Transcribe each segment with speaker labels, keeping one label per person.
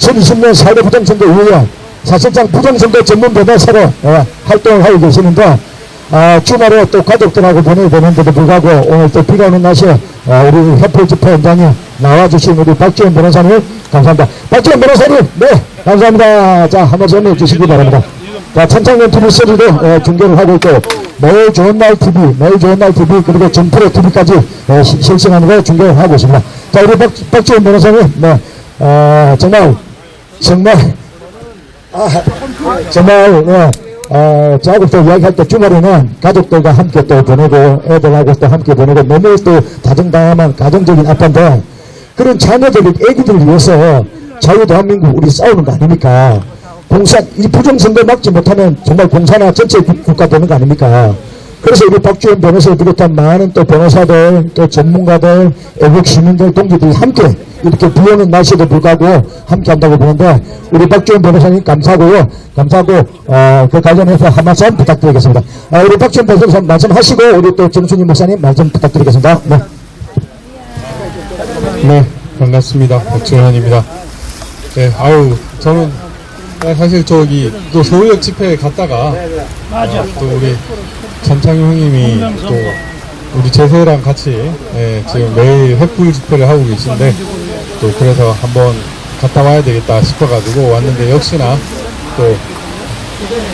Speaker 1: 2020년 4.15 부정선거 이후에 사실상 부정선거 전문 변호사로 활동을 하고 계시는데 주말에 또 가족들하고 보내는데도 불구하고 오늘 또 비가 오는 날씨에 우리 햇불 집회 현장에 나와주신 우리 박지원 변호사님 감사합니다. 박지원 변호사님 네 감사합니다. 자 한번 전해 주시기 바랍니다. 자 천창년 TV3도 중계를 하고 있고 매일 좋은 날 TV 그리고 정프로 TV까지 실시간으로 중계를 하고 있습니다. 자 우리 박지원 변호사님 네 정말 자국도 이야기할 때 주말에는 가족들과 함께 또 보내고 애들하고 또 함께 보내고 너무 또 다정다감한 가정적인 아빠인데 그런 자녀들이 애기들을 위해서 자유대한민국 우리 싸우는 거 아닙니까? 이 부정선거 막지 못하면 정말 공사나 전체 국가 되는 거 아닙니까? 그래서 우리 박지원 변호사를 비롯한 많은 또 변호사들 또 전문가들 애국 시민들 동지들이 함께 이렇게 비 오는 날씨에도 불구하고 함께 한다고 보는데 우리 박지원 변호사님 감사하고요. 그 관련해서 한 말씀 부탁드리겠습니다. 우리 박지원 변호사 말씀하시고 우리 또 정순희 목사님 말씀 부탁드리겠습니다.
Speaker 2: 네, 반갑습니다. 박지원입니다. 네, 저는 사실 저기 또 서울역 집회에 갔다가 또 우리 전창용 형님이 또 우리 제세랑 같이 지금 매일 횃불 집회를 하고 계신데 또 그래서 한번 갔다 와야 되겠다 싶어가지고 왔는데 역시나 또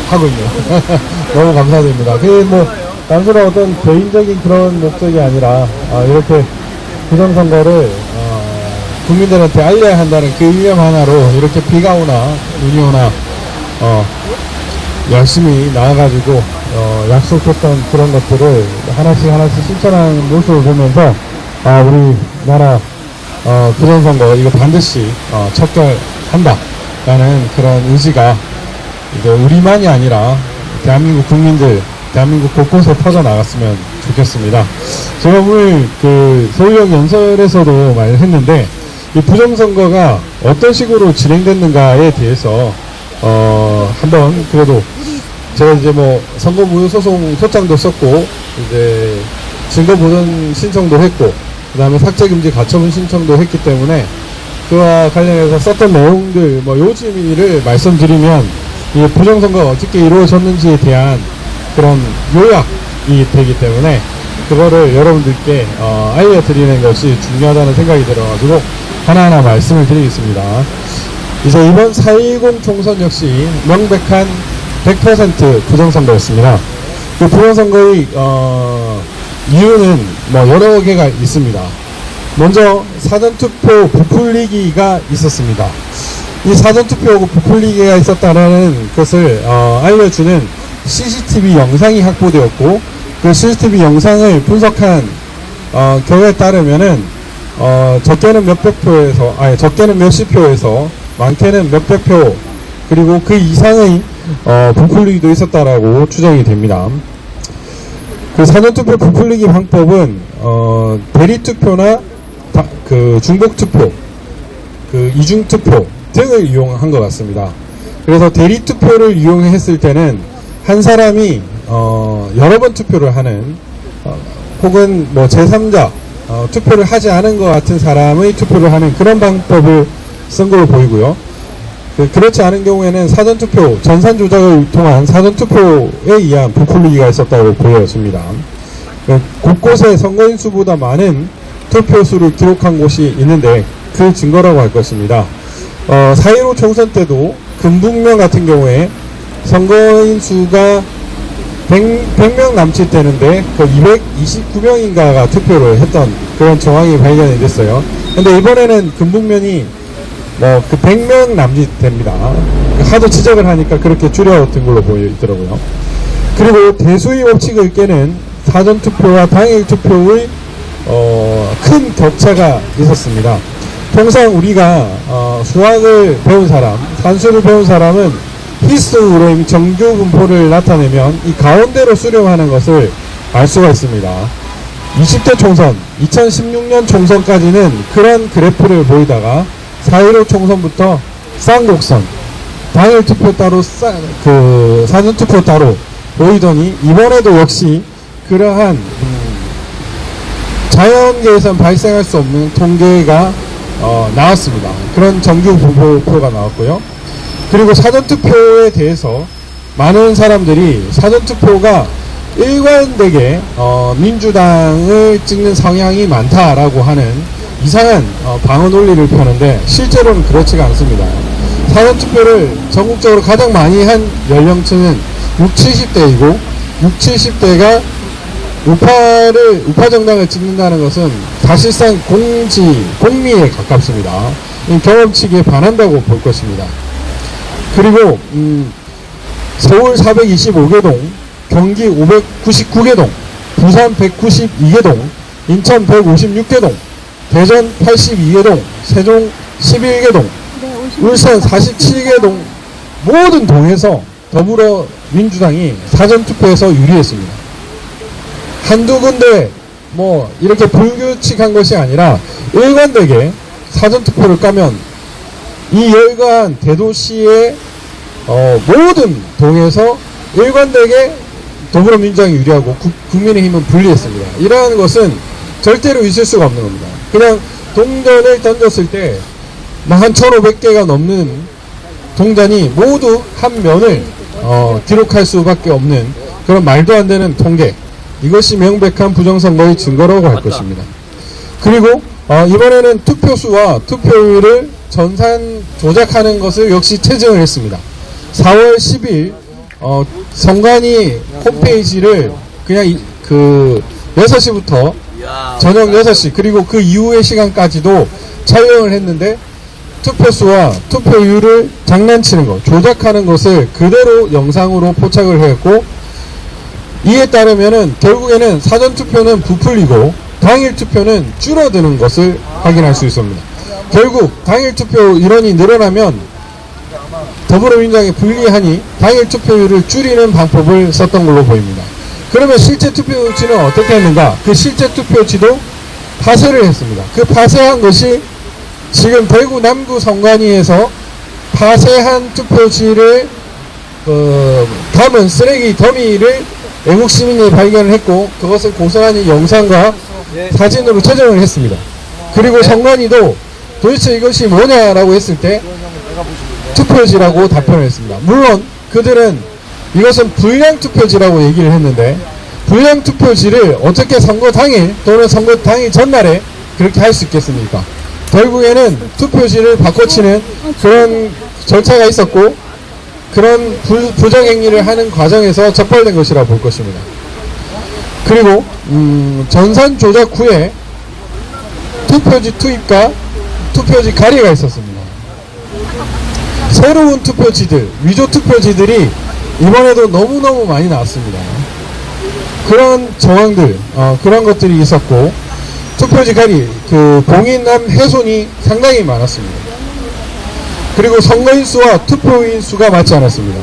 Speaker 2: 하고 있네요. 너무 감사드립니다. 그게 뭐 단순한 어떤 개인적인 그런 목적이 아니라 이렇게 부정선거를 국민들한테 알려야 한다는 그 일념 하나로 이렇게 비가 오나 눈이 오나 열심히 나와가지고 약속했던 그런 것들을 하나씩 실천하는 모습을 보면서 우리나라 부정선거 이거 반드시 척결한다 라는 그런 의지가 이제 우리만이 아니라 대한민국 국민들 대한민국 곳곳에 퍼져나갔으면 좋겠습니다. 제가 오늘 그 서울역 연설에서도 말을 했는데 이 부정선거가 어떤 식으로 진행됐는가에 대해서 한번 그래도 제가 이제 뭐 선거무효소송 소장도 썼고 이제 증거보전 신청도 했고 그 다음에 삭제금지 가처분 신청도 했기 때문에 그와 관련해서 썼던 내용들 뭐 요지미를 말씀드리면 이 부정선거가 어떻게 이루어졌는지에 대한 그런 요약이 되기 때문에 그거를 여러분들께 알려드리는 것이 중요하다는 생각이 들어가지고 하나하나 말씀을 드리겠습니다. 이제 이번 4.10 총선 역시 명백한 100% 부정선거였습니다. 그 부정선거의 이유는 뭐 여러 개가 있습니다. 먼저 사전투표 부풀리기가 있었습니다. 이 사전투표 부풀리기가 있었다는 것을 알려주는 CCTV 영상이 확보되었고 그 CCTV 영상을 분석한 결과에 따르면은 적게는 몇백 표에서 적게는 몇십 표에서 많게는 몇백 표 그리고 그 이상의 부풀리기도 있었다라고 추정이 됩니다. 그 사전투표 부풀리기 방법은 대리투표나 그 중복투표, 그 이중투표 등을 이용한 것 같습니다. 그래서 대리투표를 이용했을 때는 한 사람이 여러 번 투표를 하는 혹은 뭐 제3자 투표를 하지 않은 것 같은 사람의 투표를 하는 그런 방법을 쓴 걸로 보이고요. 그렇지 않은 경우에는 사전투표, 전산조작을 통한 사전투표에 의한 부풀리기가 있었다고 보여집니다. 곳곳에 선거인 수보다 많은 투표수를 기록한 곳이 있는데 그 증거라고 할 것입니다. 4.15 총선 때도 금북면 같은 경우에 선거인 수가 100명 남짓 되는데 그 229명인가가 투표를 했던 그런 정황이 발견이 됐어요. 근데 이번에는 금북면이 그 100명 남짓 됩니다. 하도 지적을 하니까 그렇게 줄여둔 걸로 보이더라고요. 그리고 대수의 법칙을 깨는 사전투표와 당일투표의 큰 격차가 있었습니다. 통상 우리가 수학을 배운 사람, 산수를 배운 사람은 필수로 이미 정규 분포를 나타내면 이 가운데로 수렴하는 것을 알 수가 있습니다. 20대 총선, 2016년 총선까지는 그런 그래프를 보이다가 4.15 총선부터 쌍곡선, 당일 투표 따로 사전 투표 따로 보이더니 이번에도 역시 그러한 자연계에선 발생할 수 없는 통계가 나왔습니다. 그런 정규 보고표가 나왔고요. 그리고 사전투표에 대해서 많은 사람들이 사전투표가 일관되게 민주당을 찍는 성향이 많다라고 하는 이상한 방어 논리를 펴는데 실제로는 그렇지가 않습니다. 사전투표를 전국적으로 가장 많이 한 연령층은 60, 70대이고 60, 70대가 우파 정당을 찍는다는 것은 사실상 공미에 가깝습니다. 경험치기에 반한다고 볼 것입니다. 그리고 서울 425개 동, 경기 599개 동, 부산 192개 동, 인천 156개 동, 대전 82개 동, 세종 11개 동, 울산 47개 동, 모든 동에서 더불어민주당이 사전투표에서 유리했습니다. 한두 군데 뭐 이렇게 불규칙한 것이 아니라 일관되게 사전투표를 까면 이 열관 대도시의 모든 동에서 일관되게 더불어민주당이 유리하고 국민의힘은 불리했습니다. 이러한 것은 절대로 있을 수가 없는 겁니다. 그냥 동전을 던졌을 때 한 1,500개가 넘는 동전이 모두 한 면을 기록할 수밖에 없는 그런 말도 안 되는 통계, 이것이 명백한 부정선거의 증거라고 할 것입니다. 그리고 이번에는 투표수와 투표율을 전산 조작하는 것을 역시 채증을 했습니다. 4월 10일 선관위 홈페이지를 그냥 그 6시부터 저녁 6시 그리고 그 이후의 시간까지도 촬영을 했는데 투표수와 투표율을 장난치는 것, 조작하는 것을 그대로 영상으로 포착을 했고, 이에 따르면은 결국에는 사전투표는 부풀리고 당일 투표는 줄어드는 것을 확인할 수 있습니다. 결국 당일 투표 인원이 늘어나면 더불어민주당이 불리하니 당일 투표율을 줄이는 방법을 썼던 걸로 보입니다. 그러면 실제 투표지는 어떻게 했는가? 그 실제 투표지도 파쇄를 했습니다. 그 파쇄한 것이 지금 대구 남구 선관위에서 파쇄한 투표지를 담은 쓰레기 더미를 애국 시민이 발견을 했고 그것을 고스란히 영상과 사진으로 채정을 했습니다. 그리고 선관위도 도대체 이것이 뭐냐라고 했을 때 투표지라고 답변을 했습니다. 물론 그들은 이것은 불량 투표지라고 얘기를 했는데 불량 투표지를 어떻게 선거 당일 또는 선거 당일 전날에 그렇게 할 수 있겠습니까? 결국에는 투표지를 바꿔치는 그런 절차가 있었고 그런 부정행위를 하는 과정에서 적발된 것이라 볼 것입니다. 그리고 전산 조작 후에 투표지 투입과 투표지 가리가 있었습니다. 새로운 투표지들, 위조 투표지들이 이번에도 너무너무 많이 나왔습니다. 그런 정황들, 그런 것들이 있었고 투표지 가리, 공인함 훼손이 상당히 많았습니다. 그리고 선거인 수와 투표인 수가 맞지 않았습니다.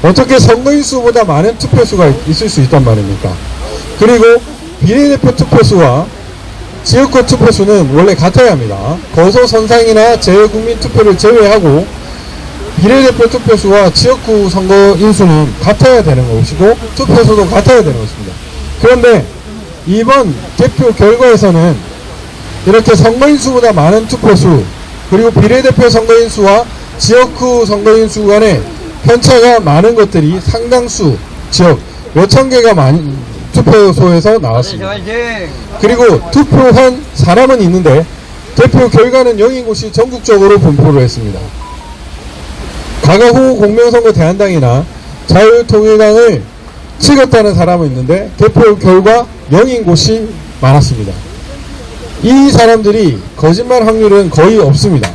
Speaker 2: 어떻게 선거인 수보다 많은 투표수가 있을 수 있단 말입니까? 그리고 비례대표 투표수와 지역구 투표수는 원래 같아야 합니다. 거소선상이나 재외국민 투표를 제외하고 비례대표 투표수와 지역구 선거인 수는 같아야 되는 것이고 투표수도 같아야 되는 것입니다. 그런데 이번 개표 결과에서는 이렇게 선거인 수보다 많은 투표수 그리고 비례대표 선거인 수와 지역구 선거인 수 간에 편차가 많은 것들이 상당수 지역 몇천 개가 많은 투표소에서 나왔습니다. 그리고 투표한 사람은 있는데 개표 결과는 0인 곳이 전국적으로 분포를 했습니다. 가가후 공명선거 대한당이나 자유통일당을 찍었다는 사람은 있는데 개표 결과 0인 곳이 많았습니다. 이 사람들이 거짓말 확률은 거의 없습니다.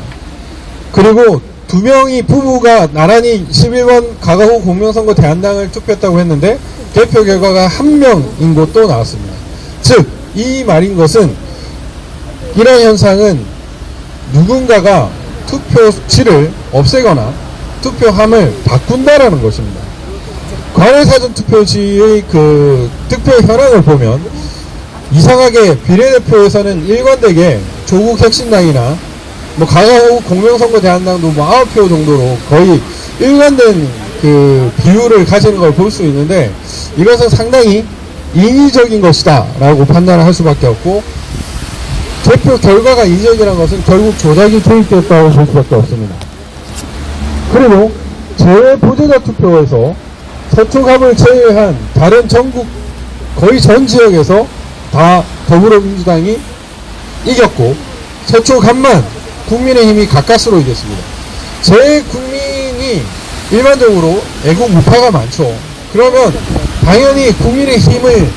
Speaker 2: 그리고 두 명이 부부가 나란히 11번 가가후 공명선거 대한당을 투표했다고 했는데 개표 결과가 한 명인 것도 나왔습니다. 즉, 이 말인 것은 이러한 현상은 누군가가 투표지를 없애거나 투표함을 바꾼다라는 것입니다. 관외 사전 투표지의 득표 현황을 보면 이상하게 비례대표에서는 일관되게 조국 혁신당이나 가가후 공명선거 대한당도 9표 정도로 거의 일관된 비율을 가지는 걸 볼 수 있는데 이것은 상당히 인위적인 것이다 라고 판단을 할 수밖에 없고 개표 결과가 이적이라는 것은 결국 조작이 투입되었다고 볼 수밖에 없습니다. 그리고 제외 보조자 투표에서 서초갑을 제외한 다른 전국 거의 전 지역에서 다 더불어민주당이 이겼고 서초갑만 국민의힘이 가까스로 이겼습니다. 제 국민이 일반적으로 애국 우파가 많죠. 그러면 당연히 국민의힘이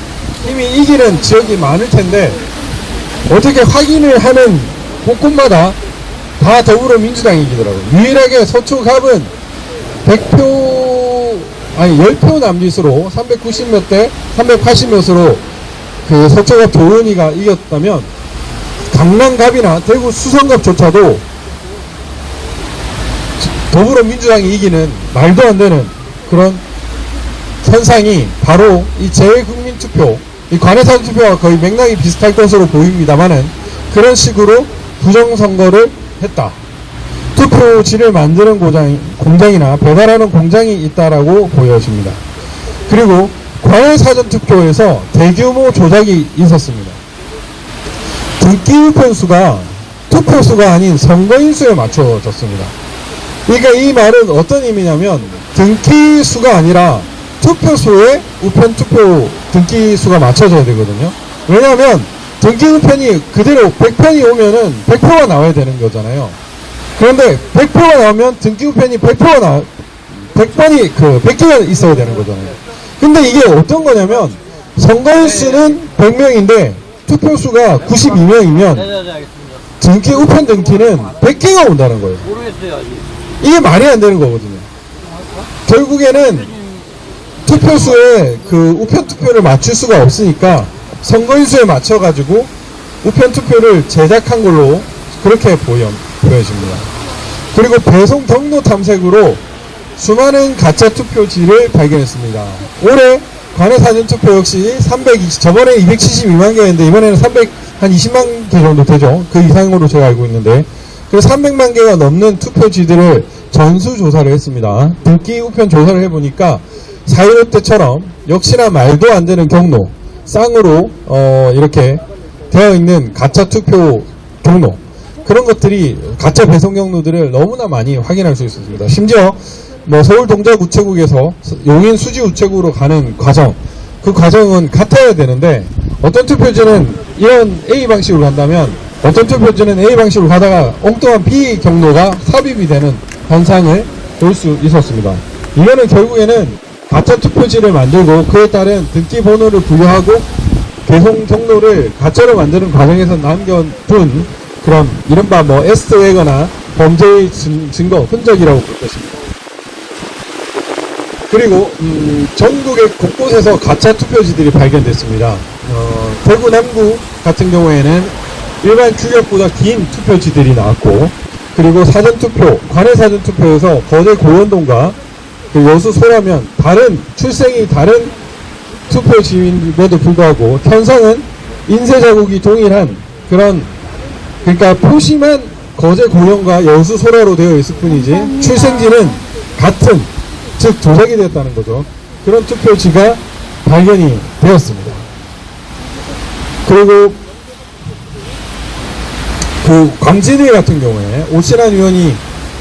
Speaker 2: 이기는 지역이 많을 텐데 어떻게 확인을 하는 곳곳마다 다 더불어민주당이 이기더라고요. 유일하게 서초갑은 10표 남짓으로 390몇 대 380몇으로 그 서초갑 조은희가 이겼다면 강남갑이나 대구 수성갑조차도 더불어민주당이 이기는 말도 안 되는 그런 현상이 바로 이 재국민투표, 이 관외사전투표와 거의 맥락이 비슷할 것으로 보입니다만은 그런 식으로 부정선거를 했다. 투표지를 만드는 공장이나 배달하는 공장이 있다라고 보여집니다. 그리고 관외사전투표에서 대규모 조작이 있었습니다. 등기우편수가 투표수가 아닌 선거인수에 맞춰졌습니다. 그러니까 이 말은 어떤 의미냐면 등기수가 아니라 투표수에 우편투표 등기수가 맞춰져야 되거든요. 왜냐하면 등기우편이 그대로 100편이 오면은 100표가 나와야 되는 거잖아요. 그런데 100표가 나오면 등기우편이 100개가 있어야 되는 거잖아요. 근데 이게 어떤 거냐면 선거인수는 100명인데 투표수가 92명이면 등기우편 등기는 100개가 온다는 거예요. 이게 말이 안 되는 거거든요. 결국에는 투표수에 그 우편 투표를 맞출 수가 없으니까 선거인수에 맞춰가지고 우편 투표를 제작한 걸로 그렇게 보여집니다. 그리고 배송 경로 탐색으로 수많은 가짜 투표지를 발견했습니다. 올해 관외사전 투표 역시 저번에 272만 개였는데 이번에는 한 20만 개 정도 되죠. 그 이상으로 제가 알고 있는데 그래서 300만 개가 넘는 투표지들을 전수조사를 했습니다. 등기 우편 조사를 해보니까 4.15 때처럼 역시나 말도 안 되는 경로, 쌍으로 이렇게 되어 있는 가짜 투표 경로, 그런 것들이 가짜 배송 경로들을 너무나 많이 확인할 수 있었습니다. 심지어 뭐 서울 동작 우체국에서 용인 수지 우체국으로 가는 과정, 그 과정은 같아야 되는데 어떤 투표지는 이런 A 방식으로 간다면 어떤 투표지는 A 방식으로 가다가 엉뚱한 B 경로가 삽입이 되는 현상을 볼 수 있었습니다. 이거는 결국에는 가짜 투표지를 만들고 그에 따른 등기 번호를 부여하고 배송 경로를 가짜로 만드는 과정에서 남겨둔 그런 이른바 뭐 에스웨거나 범죄의 증거, 흔적이라고 볼 것입니다. 그리고 전국의 곳곳에서 가짜 투표지들이 발견됐습니다. 대구 남구 같은 경우에는 일반 규격보다 긴 투표지들이 나왔고, 그리고 사전투표, 관외사전투표에서 거제 고현동과 그 여수 소라면 출생이 다른 투표지임에도 불구하고 현상은 인쇄 자국이 동일한 그러니까 표시만 거제 고현과 여수 소라로 되어 있을 뿐이지 출생지는 같은, 즉 조작이 되었다는 거죠. 그런 투표지가 발견이 되었습니다. 그리고 그 광진위 같은 경우에 오신환 의원이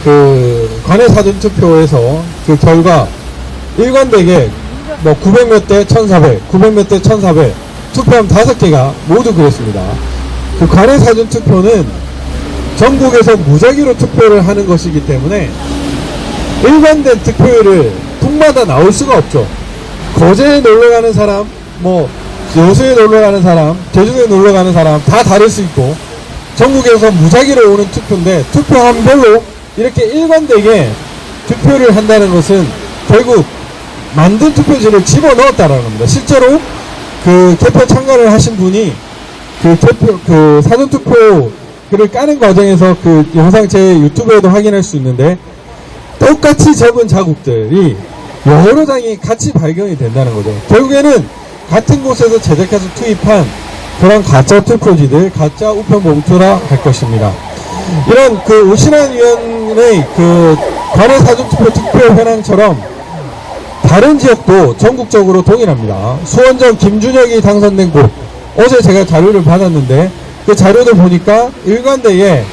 Speaker 2: 그 관외사전 투표에서 그 결과 일관되게 뭐 900몇 대 1400, 900몇 대 1400 투표함 5개가 모두 그랬습니다. 그 관외사전 투표는 전국에서 무작위로 투표를 하는 것이기 때문에 일관된 득표율을 통마다 나올 수가 없죠. 거제에 놀러가는 사람, 뭐 여수에 놀러가는 사람, 제주도에 놀러가는 사람 다 다를 수 있고 전국에서 무작위로 오는 투표인데 투표함별로 이렇게 일관되게 투표를 한다는 것은 결국 만든 투표지를 집어넣었다라는 겁니다. 실제로 그 개표 참가를 하신 분이 그 사전투표를 까는 과정에서 그 영상 제 유튜브에도 확인할 수 있는데 똑같이 적은 자국들이 여러 장이 같이 발견이 된다는 거죠. 결국에는 같은 곳에서 제작해서 투입한 그런 가짜 투표지들, 가짜 우편 봉투라 할 것입니다. 이런 그 오신환 의원의 그 관외사전투표 투표 현황처럼 다른 지역도 전국적으로 동일합니다. 수원전 김준혁이 당선된 곳, 어제 제가 자료를 받았는데 그 자료를 보니까 일관되게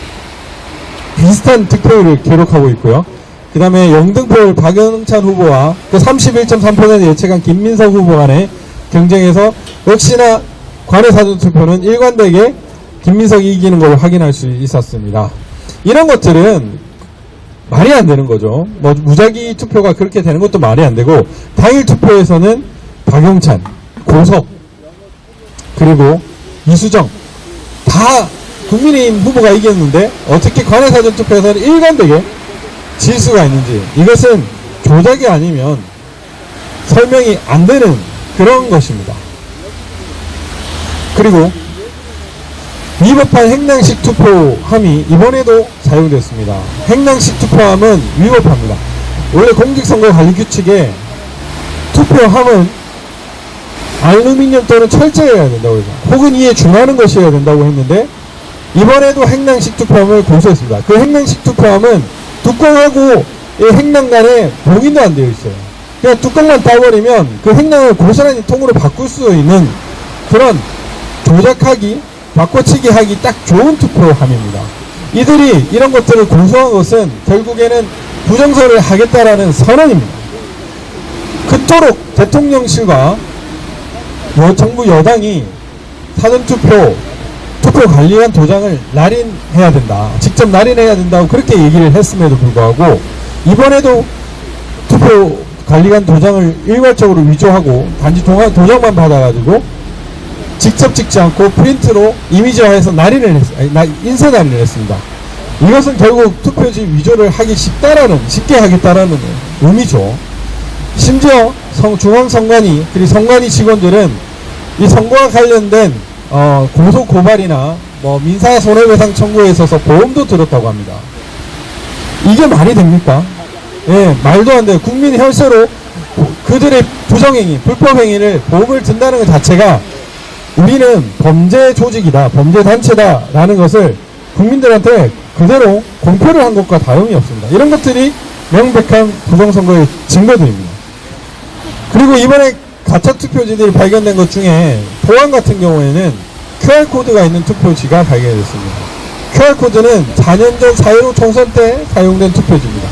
Speaker 2: 비슷한 득표율을 기록하고 있고요. 그 다음에 영등포 박영찬 후보와 그 31.3% 예측한 김민석 후보 간의 경쟁에서 역시나 관외 사전투표는 일관되게 김민석이 이기는 걸 확인할 수 있었습니다. 이런 것들은 말이 안 되는 거죠. 뭐 무작위 투표가 그렇게 되는 것도 말이 안 되고, 당일 투표에서는 박용찬, 고석, 그리고 이수정 다 국민의힘 후보가 이겼는데 어떻게 관외 사전 투표에서는 일관되게 질 수가 있는지, 이것은 조작이 아니면 설명이 안 되는 그런 것입니다. 그리고 위법한 행랑식 투표함이 이번에도 사용됐습니다. 행랑식 투표함은 위법합니다. 원래 공직선거관리규칙에 투표함은 알루미늄 또는 철제여야 된다고 해서, 혹은 이에 준하는 것이어야 된다고 했는데, 이번에도 행랑식 투표함을 고소했습니다. 그 행랑식 투표함은 뚜껑하고 이 행랑 간에 봉인도 안 되어 있어요. 그냥 뚜껑만 따버리면 그 행랑을 고스란히 통으로 바꿀 수 있는 그런 조작하기, 바꿔치기 하기 딱 좋은 투표함입니다. 이들이 이런 것들을 고소한 것은 결국에는 부정선을 하겠다라는 선언입니다. 그토록 대통령실과 정부 여당이 사전투표, 투표관리관 도장을 날인해야 된다, 직접 날인해야 된다고 그렇게 얘기를 했음에도 불구하고, 이번에도 투표관리관 도장을 일괄적으로 위조하고 단지 도장만 받아가지고 직접 찍지 않고 프린트로 이미지화해서 인쇄 날인을 했습니다. 이것은 결국 투표지 위조를 하기 쉽게 하겠다라는 의미죠. 심지어 중앙선관위 그리고 선관위 직원들은 이 선거와 관련된 고소 고발이나 뭐 민사 손해배상 청구에 있어서 보험도 들었다고 합니다. 이게 말이 됩니까? 예, 말도 안 돼요. 국민 혈세로 그들의 부정행위, 불법행위를 보험을 든다는 것 자체가 우리는 범죄 조직이다, 범죄 단체다 라는 것을 국민들한테 그대로 공표를 한 것과 다름이 없습니다. 이런 것들이 명백한 부정선거의 증거들입니다. 그리고 이번에 가짜 투표지들이 발견된 것 중에 포항 같은 경우에는 QR코드가 있는 투표지가 발견됐습니다. QR코드는 4년 전 4.15 총선 때 사용된 투표지입니다.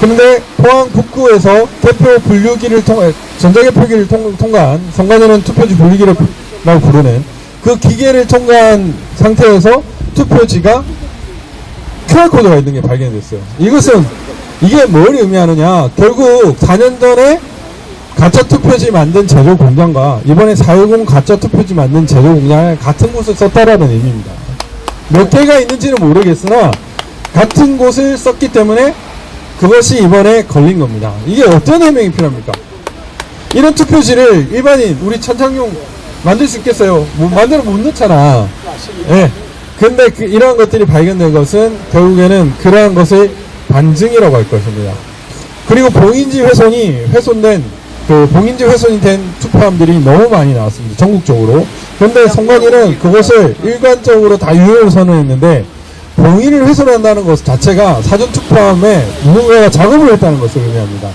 Speaker 2: 그런데 포항 북구에서 개표 분류기를 전자개표기를 통과한, 선관위는 투표지 분류기를 라고 부르는 그 기계를 통과한 상태에서 투표지가 QR코드가 있는 게 발견됐어요. 이게 뭘 의미하느냐, 결국 4년 전에 가짜 투표지 만든 제조 공장과 이번에 4.10 가짜 투표지 만든 제조 공장을 같은 곳을 썼다라는 의미입니다. 몇 개가 있는지는 모르겠으나 같은 곳을 썼기 때문에 그것이 이번에 걸린 겁니다. 이게 어떤 해명이 필요합니까? 이런 투표지를 일반인 우리 천창용 만들 수 있겠어요? 만들어 못 넣잖아. 예. 근데 이러한 것들이 발견된 것은 결국에는 그러한 것의 반증이라고 할 것입니다. 그리고 봉인지 훼손된 투표함들이 너무 많이 나왔습니다. 전국적으로. 그런데 선관위는 그것을 일관적으로 다 유효를 선언했는데, 봉인을 훼손한다는 것 자체가 사전투표함에 누군가가 작업을 했다는 것을 의미합니다.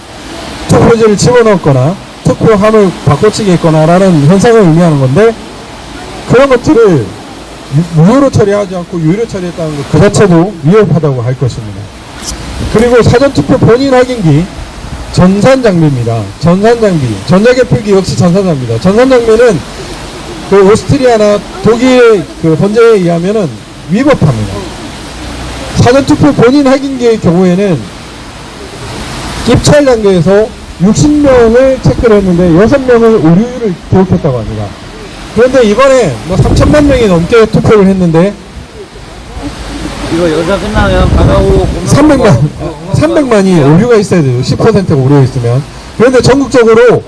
Speaker 2: 투표지를 집어넣거나 투표함을 바꿔치기 했거나 라는 현상을 의미하는 건데, 그런 것들을 무효로 처리하지 않고 유효로 처리했다는 것 그 자체도 위협하다고 할 것입니다. 그리고 사전투표 본인 확인기 전산장비입니다. 전산장비, 전자개표기 역시 전산장비입니다. 전산장비는 그 오스트리아나 독일의 그 번제에 의하면은 위법합니다. 사전투표 본인 확인기의 경우에는 입찰 단계에서 60명을 체크를 했는데 6명을 오류를 기록했다고 합니다. 그런데 이번에 뭐 3천만 명이 넘게 투표를 했는데
Speaker 3: 이거 여기서 끝나면 바다오
Speaker 2: 300만이 오류가 있어야 돼요. 10%가 오류가 있으면. 그런데 전국적으로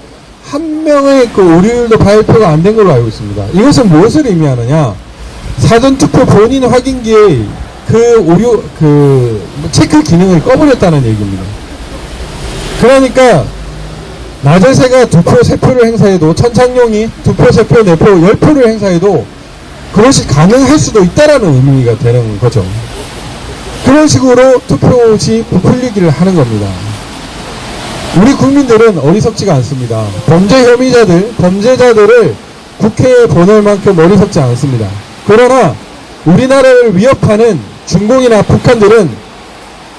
Speaker 2: 한 명의 그 오류율도 발표가 안 된 걸로 알고 있습니다. 이것은 무엇을 의미하느냐? 사전투표 본인 확인기의 체크 기능을 꺼버렸다는 얘기입니다. 그러니까 낮에 새가 2표, 3표를 행사해도, 천창용이 2표, 3표, 4표, 10표를 행사해도 그것이 가능할 수도 있다라는 의미가 되는 거죠. 그런 식으로 투표지 부풀리기를 하는 겁니다. 우리 국민들은 어리석지가 않습니다. 범죄자들을 국회에 보낼 만큼 어리석지 않습니다. 그러나 우리나라를 위협하는 중공이나 북한들은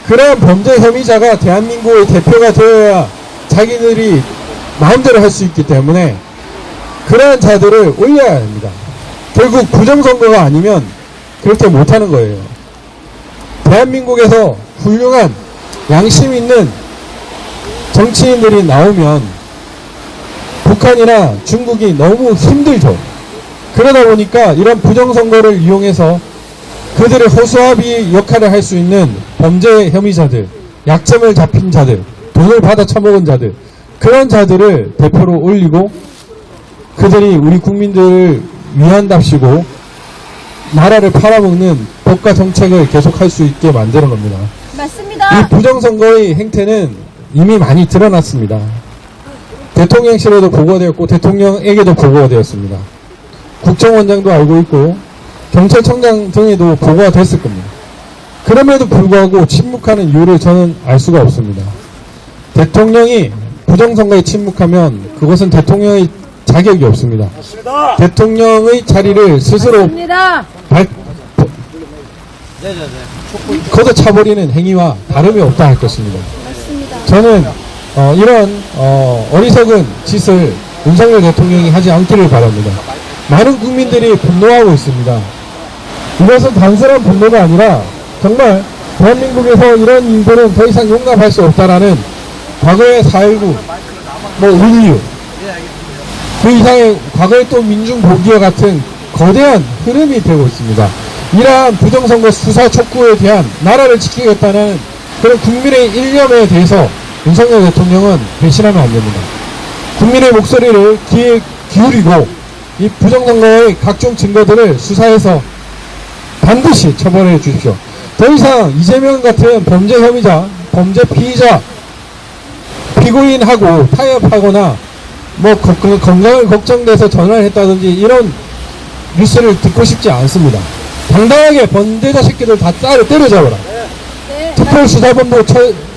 Speaker 2: 그러한 범죄 혐의자가 대한민국의 대표가 되어야 자기들이 마음대로 할 수 있기 때문에 그러한 자들을 올려야 합니다. 결국 부정선거가 아니면 그렇게 못하는 거예요. 대한민국에서 훌륭한 양심 있는 정치인들이 나오면 북한이나 중국이 너무 힘들죠. 그러다 보니까 이런 부정선거를 이용해서 그들의 호수아비 역할을 할 수 있는 범죄 혐의자들, 약점을 잡힌 자들, 돈을 받아 처먹은 자들, 그런 자들을 대표로 올리고 그들이 우리 국민들을 위한답시고 나라를 팔아먹는 법과 정책을 계속할 수 있게 만드는 겁니다.
Speaker 4: 맞습니다.
Speaker 2: 이 부정선거의 행태는 이미 많이 드러났습니다. 대통령실에도 보고가 되었고 대통령에게도 보고가 되었습니다. 국정원장도 알고 있고 경찰청장 등에도 보고가 됐을 겁니다. 그럼에도 불구하고 침묵하는 이유를 저는 알 수가 없습니다. 대통령이 부정선거에 침묵하면 그것은 대통령의 자격이 없습니다. 대통령의 자리를 스스로
Speaker 4: 맞습니다.
Speaker 3: 네네네.
Speaker 2: 걷어차버리는 행위와 다름이 없다 할 것입니다.
Speaker 4: 맞습니다.
Speaker 2: 저는 이런 어리석은 짓을 윤석열 대통령이 하지 않기를 바랍니다. 많은 국민들이 분노하고 있습니다. 이것은 단순한 분노가 아니라 정말 대한민국에서 이런 일들은 더 이상 용납할 수 없다라는 과거의 4.19, 5.16, 그 이상의 과거의 또 민중보기와 같은 거대한 흐름이 되고 있습니다. 이러한 부정선거 수사 촉구에 대한 나라를 지키겠다는 그런 국민의 일념에 대해서 윤석열 대통령은 배신하면 안 됩니다. 국민의 목소리를 기울이고 이 부정선거의 각종 증거들을 수사해서 반드시 처벌해 주십시오. 더 이상 이재명 같은 범죄 혐의자, 범죄 피의자, 피고인하고 타협하거나 건강을 걱정돼서 전화를 했다든지 이런 뉴스를 듣고 싶지 않습니다. 당당하게 범죄자 새끼들 다 때려잡아라.
Speaker 4: 네.
Speaker 2: 특별수사본부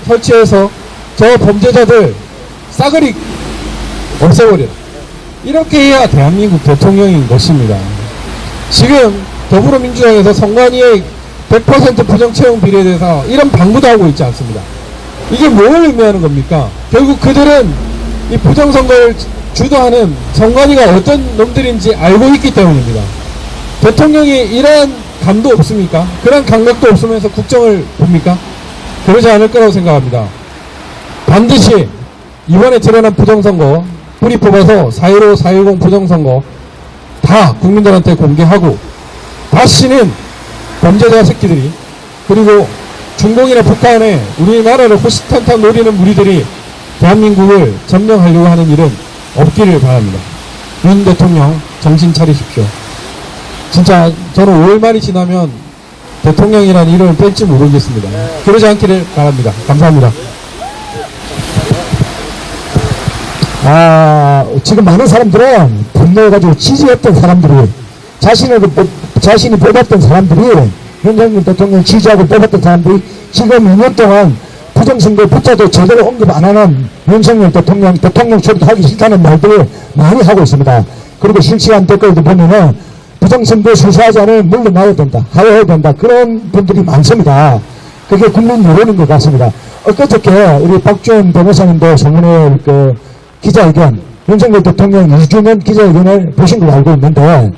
Speaker 2: 설치해서 저 범죄자들 싸그리 없애버려. 이렇게 해야 대한민국 대통령인 것입니다. 지금 더불어민주당에서 선관위의 100% 부정채용 비리에 대해서 이런 방구도 하고 있지 않습니다. 이게 뭘 의미하는 겁니까? 결국 그들은 이 부정선거를 주도하는 선관위가 어떤 놈들인지 알고 있기 때문입니다. 대통령이 이러한 감도 없습니까? 그런 감각도 없으면서 국정을 봅니까? 그러지 않을 거라고 생각합니다. 반드시 이번에 드러난 부정선거 뿌리 뽑아서 4.15, 4.10 부정선거 다 국민들한테 공개하고 다시는 범죄자 새끼들이 그리고 중공이나 북한에 우리나라를 호시탄탄 노리는 무리들이 대한민국을 점령하려고 하는 일은 없기를 바랍니다. 윤 대통령 정신 차리십시오. 진짜 저는 5월 말이 지나면 대통령이라는 이름을 뺄지 모르겠습니다. 그러지 않기를 바랍니다. 감사합니다.
Speaker 1: 지금 많은 사람들은 분노해가지고 지지했던 사람들이 자신이 뽑았던 사람들이 윤석열 대통령 지지하고 뽑았던 사람들이 지금 2년 동안 부정선거 붙자도 제대로 언급 안 하는 윤석열 대통령 소리도 하기 싫다는 말들을 많이 하고 있습니다. 그리고 실시간 댓글도 보면은 부정선거 수사자는 물러나야 된다, 하야해야 된다, 그런 분들이 많습니다. 그게 국민 여론인 것 같습니다. 엊그저께 우리 박주원 변호사님도 소문의 기자회견, 윤석열 대통령 2주년 기자회견을 보신 걸로 알고 있는데,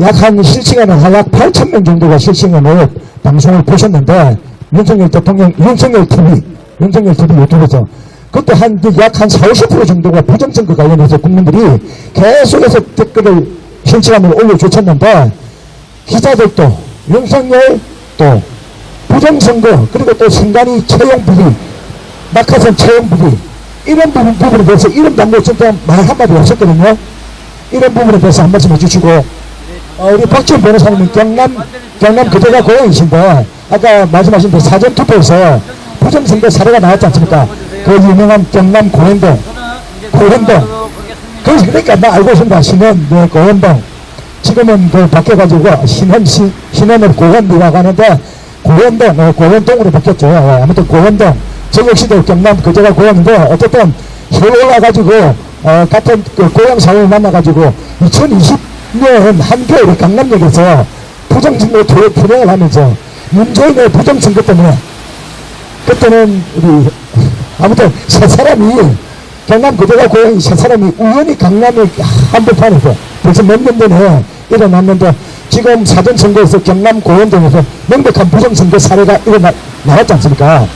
Speaker 1: 약 한 실시간에 약 8,000명 정도가 실시간으로 방송을 보셨는데, 윤석열 TV 유튜브에서, 그때 약 한 40% 정도가 부정선거 관련해서 국민들이 계속해서 댓글을 실시간으로 올려주셨는데, 기자들도, 윤석열 또, 부정선거, 그리고 또 선관위 채용 비리, 낙하산 채용 비리, 이런 부분에 대해서 이런 당국 진짜 말 한마디 없었거든요. 이런 부분에 대해서 한 말씀 해주시고, 우리 박지원 변호사님은 경남 그대가 고향이신데, 아까 말씀하신 그 사전투표에서 부정선거 사례가 나왔지 않습니까? 그 유명한 경남 고현동. 그러니까 나 알고 있습니다. 신원, 고현동. 지금은 바뀌어가지고 신원으로 고현동이라고 하는데, 고현동으로 바뀌었죠. 아무튼 고현동. 저 역시도 경남 그제가 고향인데, 어쨌든 서울 올라가지고 같은 고향 사람을 만나가지고 2020년 한겨울에 강남역에서 부정선거 투쟁을 하면서 문재인의 부정선거 때문에 그때는 우리 아무튼 세 사람이 경남 그대가 고향이 세 사람이 우연히 강남의 한복판에서 벌써 몇 년 전에 일어났는데 지금 사전선거에서 경남 고현동에서 명백한 부정선거 사례가 나왔지 않습니까?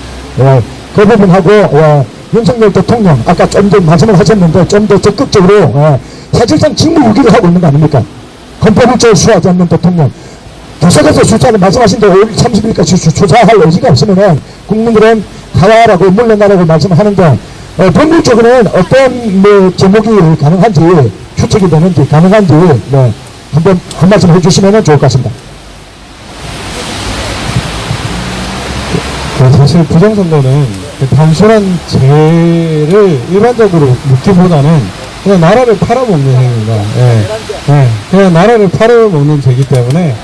Speaker 1: 그 부분하고 윤석열 대통령 아까 좀 더 말씀을 하셨는데 좀 더 적극적으로 사실상 직무유기를 하고 있는 거 아닙니까? 헌법을 수호하지 않는 대통령 계속해서 수사를 말씀하신 대로 5월 30일까지 수사할 의지가 없으면은 국민들은 하라라고 물러나라고 말씀하는데 법률적으로는 어떤 뭐 제목이 가능한지 추측이 되는지 가능한지 한번 한 말씀 해주시면 좋을 것 같습니다.
Speaker 2: 사실 부정선거는 단순한 죄를 일반적으로 묻기보다는 그냥 나라를 팔아먹는 행위입니다. 그냥 나라를 팔아먹는 죄이기 때문에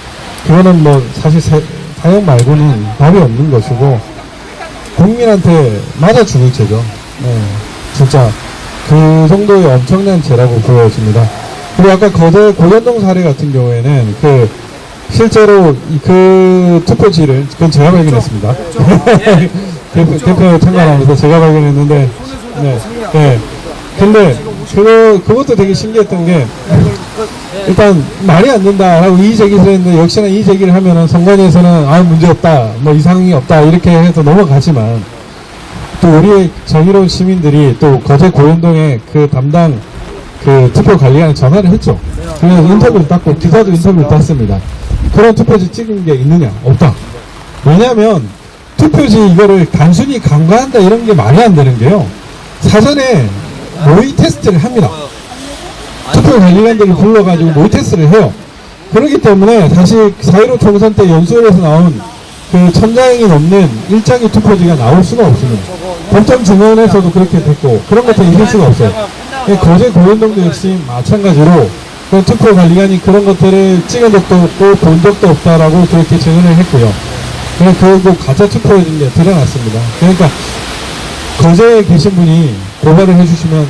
Speaker 2: 그거는 뭐 사실 사형 말고는 답이 없는 것이고 국민한테 맞아 죽을 죄죠. 진짜 그 정도의 엄청난 죄라고 보여집니다. 그리고 아까 거제 고현동 사례 같은 경우에는 실제로 그 투표지를 그건 제가 발견했습니다. 대표 참관하면서 제가 발견했는데 근데 그것도 되게 신기했던 게 일단 말이 안 된다라고 이의 제기를 했는데 역시나 이의 제기를 하면은 선관위에서는 문제 없다 뭐 이상이 없다 이렇게 해서 넘어가지만 또 우리의 정의로운 시민들이 또 거제 고현동에 그 담당 그 투표 관리관에 전화를 했죠. 그래서 인터뷰를 땄고 기사도 인터뷰를 땄습니다. 그런 투표지 찍은 게 있느냐? 없다. 왜냐하면 투표지 이거를 단순히 간과한다 이런 게 말이 안 되는 게요. 사전에 모의 테스트를 합니다. 투표 관리관들을 불러가지고 모의 테스트를 해요. 그렇기 때문에 사실 4.15 총선 때 연수원에서 나온 그 1000장이 넘는 일장의 투표지가 나올 수가 없습니다. 법정 중원에서도 그렇게 됐고 그런 것도 있을 수가 없어요. 거제 고현동도 역시 마찬가지로 그 투표 관리관이 그런 것들을 찍은 적도 없고 본 적도 없다라고 그렇게 증언을 했고요. 그리고 가짜 투표인 게 드러났습니다. 그러니까 거제에 계신 분이 고발을 해주시면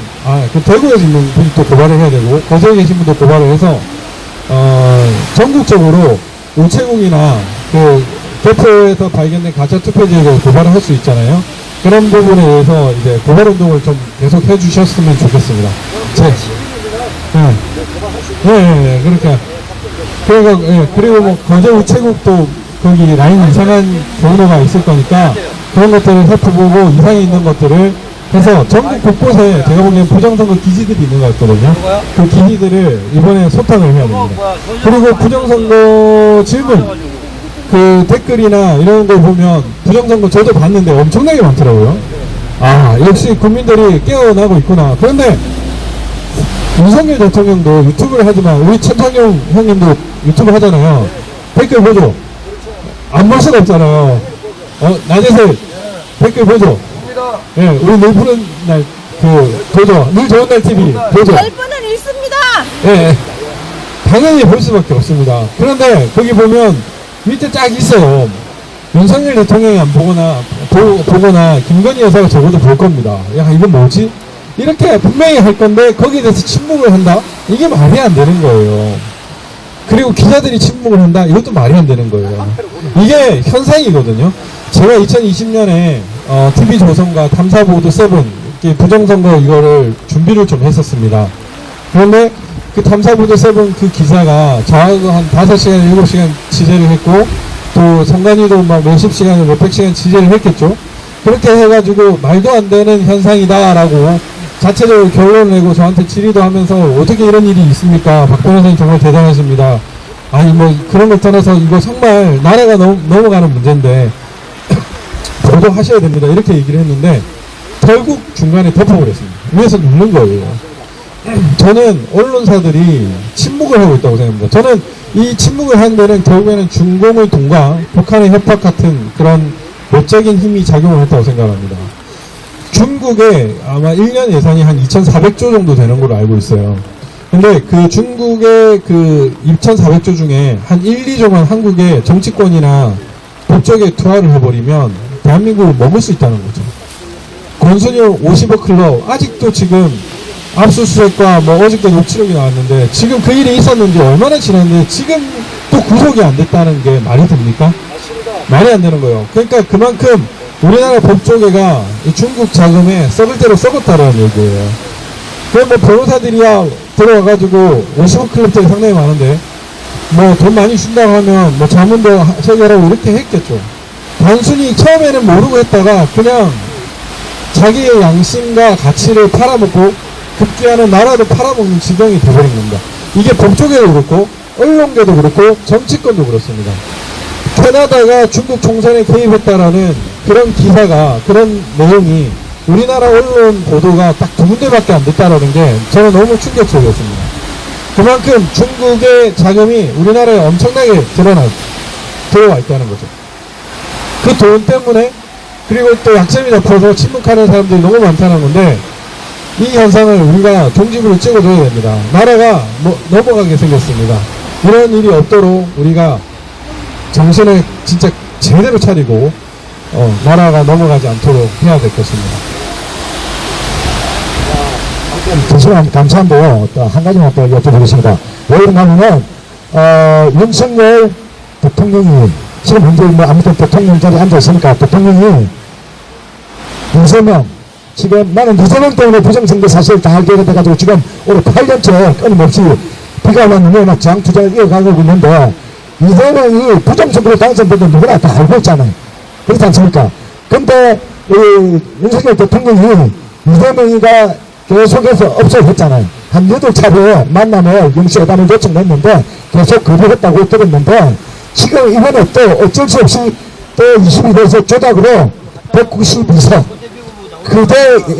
Speaker 2: 그 대구에 있는 분이 또 고발을 해야 되고 거제에 계신 분도 고발을 해서 전국적으로 우체국이나 그 대표에서 발견된 가짜 투표지에 대해서 고발을 할 수 있잖아요. 그런 부분에 대해서 이제 고발 운동을 좀 계속 해주셨으면 좋겠습니다. 그렇게. 그리고 뭐 거제 우체국도 거기 라인 이상한 경로가 있을 거니까 그런 것들을 살펴보고 이상이 있는 것들을 해서 전국 곳곳에 제가 보기엔 부정선거 기지들이 있는 것 같거든요. 그 기지들을 이번에 소탕을 해야 됩니다. 그리고 부정선거 질문 그 댓글이나 이런 거 보면 부정선거 저도 봤는데 엄청나게 많더라고요. 역시 국민들이 깨어나고 있구나. 그런데 윤석열 대통령도 유튜브를 하지만 우리 천창용 형님도 유튜브 하잖아요. 댓글 보죠. 안 볼 수가 없잖아요. 낮에서 댓글 보죠. 우리 늘 푸른 날 보죠. 늘 좋은 날 TV 보죠.
Speaker 4: 10분은 읽습니다.
Speaker 2: 당연히 볼 수밖에 없습니다. 그런데 거기 보면 밑에 쫙 있어요. 윤석열 대통령이 안 보거나 김건희 여사가 적어도 볼 겁니다. 야 이건 뭐지? 이렇게 분명히 할 건데 거기에 대해서 침묵을 한다? 이게 말이 안 되는 거예요. 그리고 기자들이 침묵을 한다? 이것도 말이 안 되는 거예요. 이게 현상이거든요. 제가 2020년에 TV조선과 탐사보도 7 부정선거 이거를 준비를 좀 했었습니다. 그런데 그 탐사보도 7 그 기사가 저하고 한 5시간, 7시간 취재를 했고 또 성관이도 막 몇십 시간, 몇백 시간 취재를 했겠죠. 그렇게 해가지고 말도 안 되는 현상이다라고 자체적으로 결론을 내고 저한테 질의도 하면서 어떻게 이런 일이 있습니까? 박 변호사님 정말 대단하십니다. 뭐 그런 걸 떠나서 이거 정말 나라가 넘어가는 문제인데 보도하셔야 됩니다. 이렇게 얘기를 했는데 결국 중간에 덮어버렸습니다. 위에서 누른 거예요. 저는 언론사들이 침묵을 하고 있다고 생각합니다. 저는 이 침묵을 하는 데는 결국에는 중공의 동과 북한의 협박 같은 그런 외적인 힘이 작용을 했다고 생각합니다. 중국에 아마 1년 예산이 한 2,400조 정도 되는 걸로 알고 있어요. 근데 그 중국의 그 2,400조 중에 한 1, 2조만 한국의 정치권이나 법적에 투하를 해버리면 대한민국을 먹을 수 있다는 거죠. 권순일 50억 클럽 아직도 지금 압수수색과 뭐 어저께 녹취록이 나왔는데 지금 그 일이 있었는지 얼마나 지났는데 지금 또 구속이 안 됐다는 게 말이 됩니까? 말이 안 되는 거예요. 그러니까 그만큼 우리나라 법조계가 이 중국 자금에 썩을 대로 썩었다라는 얘기예요. 그럼 뭐 변호사들이야 들어와가지고 50억 클럽들이 상당히 많은데 뭐 돈 많이 준다고 하면 뭐 자문도 체결하고 이렇게 했겠죠. 단순히 처음에는 모르고 했다가 그냥 자기의 양심과 가치를 팔아먹고 급기야는 나라도 팔아먹는 지경이 돼버린 겁니다. 이게 법조계도 그렇고 언론계도 그렇고 정치권도 그렇습니다. 캐나다가 중국 총선에 개입했다라는 그런 기사가 그런 내용이 우리나라 언론 보도가 딱 두 군데밖에 안 됐다라는 게 저는 너무 충격적이었습니다. 그만큼 중국의 자금이 우리나라에 엄청나게 들어와 있다는 거죠. 그 돈 때문에 그리고 또 약점이 잡혀서 침묵하는 사람들이 너무 많다는 건데 이 현상을 우리가 종지부를 찍어줘야 됩니다. 나라가 넘어가게 생겼습니다. 이런 일이 없도록 우리가 정신을 진짜 제대로 차리고 나라가 넘어가지 않도록 해야 될 것입니다.
Speaker 1: 죄송합니다. 감사한데요. 또 한 가지만 또 여쭤보겠습니다. 왜 그러냐면, 윤석열 대통령이, 지금 현재 뭐 아무튼 대통령 자리에 앉아있으니까 대통령이 이재명, 지금 나는 이재명 때문에 부정선거 사실 다 알게 돼가지고 지금 올해 8년째 끊임없이 비가 왔는데 막 장투쟁을 이어가고 있는데 이재명이 부정선거로 당선된 누구나 다 알고 있잖아요. 그렇지 않습니까? 근데 윤석열 대통령이 이재명이가 계속해서 없어졌잖아요. 한 8차례 만남을 영시회담을 요청했는데 계속 거부했다고 들었는데 지금 이번에 또 어쩔 수 없이 또 22대에서 조작으로 192석 그대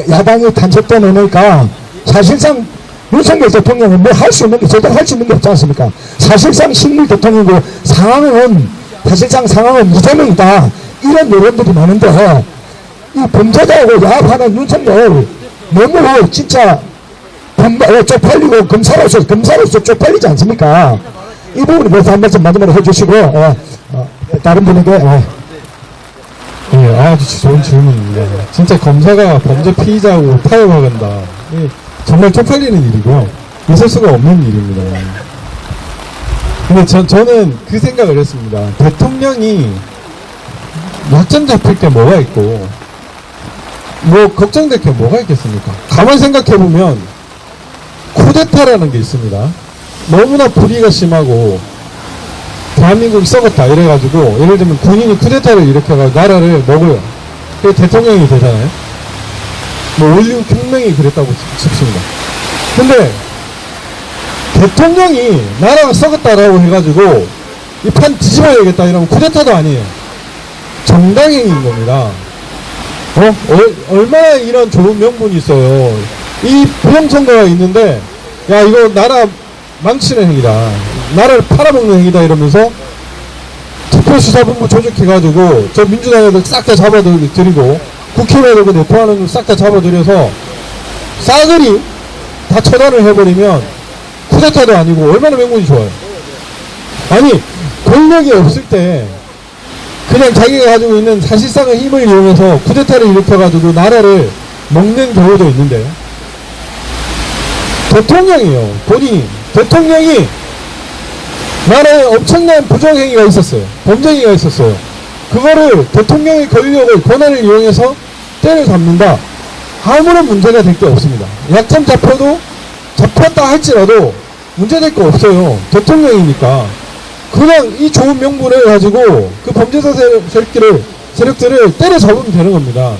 Speaker 1: 야당이 단속돼 놓으니까 사실상 윤석열 대통령은 뭐 할 수 있는 게 제대로 할 수 있는 게 없지 않습니까? 사실상 식물 대통령이고 사실상 상황은 이재명이다. 이런 여론들이 많은데 이 범죄자하고 야합하는 윤석열 너무 진짜 쪽팔리고 검사로서 쪽팔리지 않습니까? 이 부분에 대해서 한 말씀 마지막으로 해주시고 다른 분에게
Speaker 2: 예, 아주 좋은 질문입니다. 진짜 검사가 범죄 피의자하고 타협하간다. 정말 쪽팔리는 일이고요. 있을 수가 없는 일입니다. 근데 저는 그 생각을 했습니다. 대통령이 약점 잡힐 게 뭐가 있고 뭐 걱정될 게 뭐가 있겠습니까? 가만히 생각해보면 쿠데타라는 게 있습니다. 너무나 불의가 심하고 대한민국이 썩었다 이래가지고 예를 들면 군인이 쿠데타를 일으켜가지고 나라를 먹어요. 그게 대통령이 되잖아요. 뭐 올리브 혁명이 그랬다고 싶습니다. 근데 대통령이 나라가 썩었다라고 해가지고 이 판 뒤집어야겠다 이러면 쿠데타도 아니에요. 정당행위인 겁니다. 얼마나 이런 좋은 명분이 있어요. 이 부정선거가 있는데 야 이거 나라 망치는 행위다, 나라를 팔아먹는 행위다 이러면서 특별수사본부 조직해가지고 저 민주당 애들 싹 다 잡아들이고 국회의원 애들 내포하는 걸 싹 다 잡아들여서 싸그리 다 처단을 해버리면 쿠데타도 아니고 얼마나 명분이 좋아요. 아니 권력이 없을 때 그냥 자기가 가지고 있는 사실상의 힘을 이용해서 쿠데타를 일으켜가지고 나라를 먹는 경우도 있는데 대통령이요. 대통령이 나라에 엄청난 부정행위가 있었어요. 범죄행위가 있었어요. 그거를 대통령의 권한을 이용해서 때려잡는다. 아무런 문제가 될 게 없습니다. 약점 잡혔다 할지라도 문제될 거 없어요. 대통령이니까. 그냥 이 좋은 명분을 가지고 그 범죄자 세력들을 때려잡으면 되는 겁니다.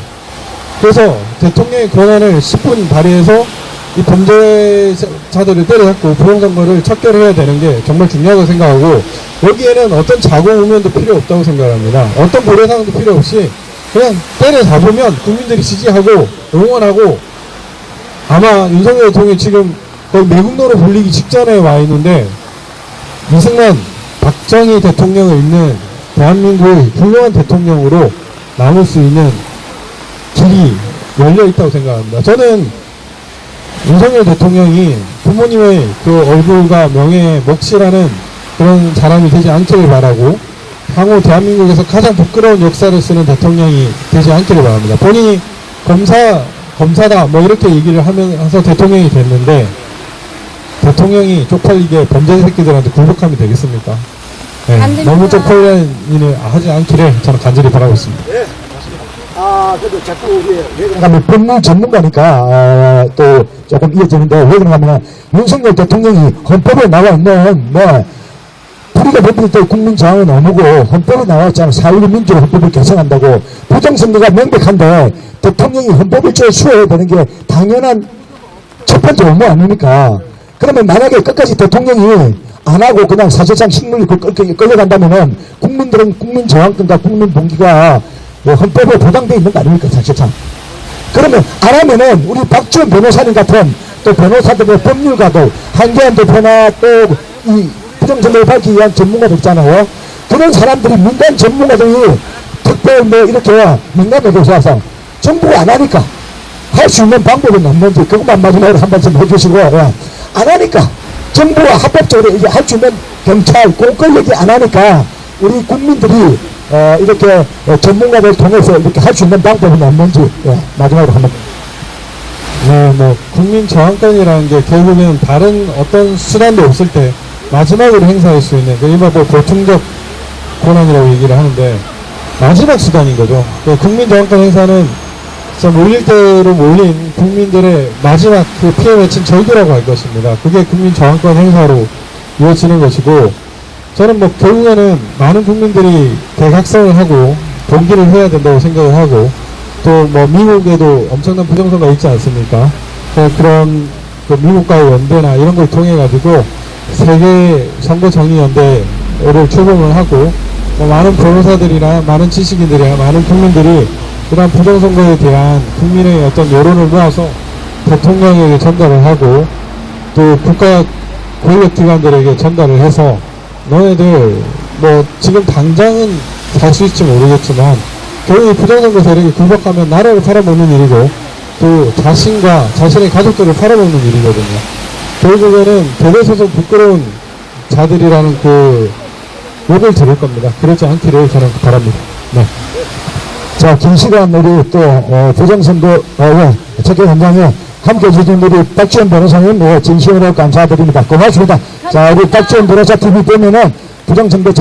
Speaker 2: 그래서 대통령의 권한을 10분 발휘해서 이 범죄자들을 때려잡고 부정선거를 척결해야 되는 게 정말 중요하다고 생각하고 여기에는 어떤 자공 우면도 필요 없다고 생각합니다. 어떤 고려사항도 필요 없이 그냥 때려잡으면 국민들이 지지하고 응원하고 아마 윤석열 대통령이 지금 거의 매국노로 불리기 직전에 와 있는데 이승만 박정희 대통령을 잇는 대한민국의 훌륭한 대통령으로 남을 수 있는 길이 열려있다고 생각합니다. 저는 윤석열 대통령이 부모님의 그 얼굴과 명예에 먹칠하는 그런 사람이 되지 않기를 바라고 향후 대한민국에서 가장 부끄러운 역사를 쓰는 대통령이 되지 않기를 바랍니다. 본인이 검사 검사다 뭐 이렇게 얘기를 하면서 대통령이 됐는데 대통령이 쪽팔리게 범죄 새끼들한테 굴복하면 되겠습니까? 네,
Speaker 4: 안 됩니다.
Speaker 2: 너무 쪽팔리는 일을 하지 않기를 저는 간절히 바라고 있습니다.
Speaker 1: 그래도 자꾸 우리 왜 그런가 법률 전문가니까 또 조금 이어지는데 왜 그런가 하면 윤석열 대통령이 헌법에 나와 있는 우리가 법률 때 국민정황은 어무고 헌법에 나와 있잖아. 4.15 민주화 헌법을 개정한다고 부정선거가 명백한데 대통령이 헌법을 수호해야 되는 게 당연한 첫 번째 업무 아닙니까? 그러면 만약에 끝까지 대통령이 안 하고 그냥 사실상 식물이 끌려간다면은 국민들은 국민저항권과 국민봉기가 헌법에 보장되어 있는 거 아닙니까, 사실상. 그러면 안 하면은 우리 박지원 변호사님 같은 또 변호사들의 법률가들, 한계한 대표나 또 이 부정선거를 밝히기 위한 전문가들 있잖아요. 그런 사람들이 민간 전문가들이 특별 이렇게 민간에 와서 정부가 안 하니까 할 수 있는 방법은 없는지 그것만 마지막으로 한 말씀 해주시고 안 하니까 정부와 합법적으로 이제 할 수 있는 경찰, 공권력이 안 하니까 우리 국민들이 이렇게 전문가들 통해서 이렇게 할 수 있는 방법은 없는지 마지막으로 한번.
Speaker 2: 네, 뭐 국민 저항권이라는 게 결국은 다른 어떤 수단도 없을 때 마지막으로 행사할 수 있는 일반 뭐 보충적 권한이라고 얘기를 하는데 마지막 수단인 거죠. 국민 저항권 행사는 진짜 몰릴 대로 몰린 국민들의 마지막 그 피해 맺힌 절규라고 할 것입니다. 그게 국민 저항권 행사로 이어지는 것이고 저는 뭐 결국에는 많은 국민들이 대각선을 하고 봉기를 해야 된다고 생각을 하고 또 뭐 미국에도 엄청난 부정선거가 있지 않습니까? 그런 그 미국과의 연대나 이런 걸 통해 가지고 세계 선거정의연대를 출범을 하고 뭐 많은 변호사들이나 많은 지식인들이나 많은 국민들이 그런 부정선거에 대한 국민의 어떤 여론을 모아서 대통령에게 전달을 하고 또 국가 권력기관들에게 전달을 해서 너네들 뭐 지금 당장은 살 수 있을지 모르겠지만 결국 부정선거 세력이 굴복하면 나라를 팔아먹는 일이고 또 자신과 자신의 가족들을 팔아먹는 일이거든요. 결국에는 대대소속 부끄러운 자들이라는 그 욕을 들을 겁니다. 그렇지 않기를 저는 바랍니다. 네.
Speaker 1: 자, 긴 시간 우리 또 부정선거 체계 현장에 함께 해주신 우리 박지원 변호사님 진심으로 감사드립니다. 고맙습니다. 자, 우리 박지원 변호사 TV 보면은 부정선거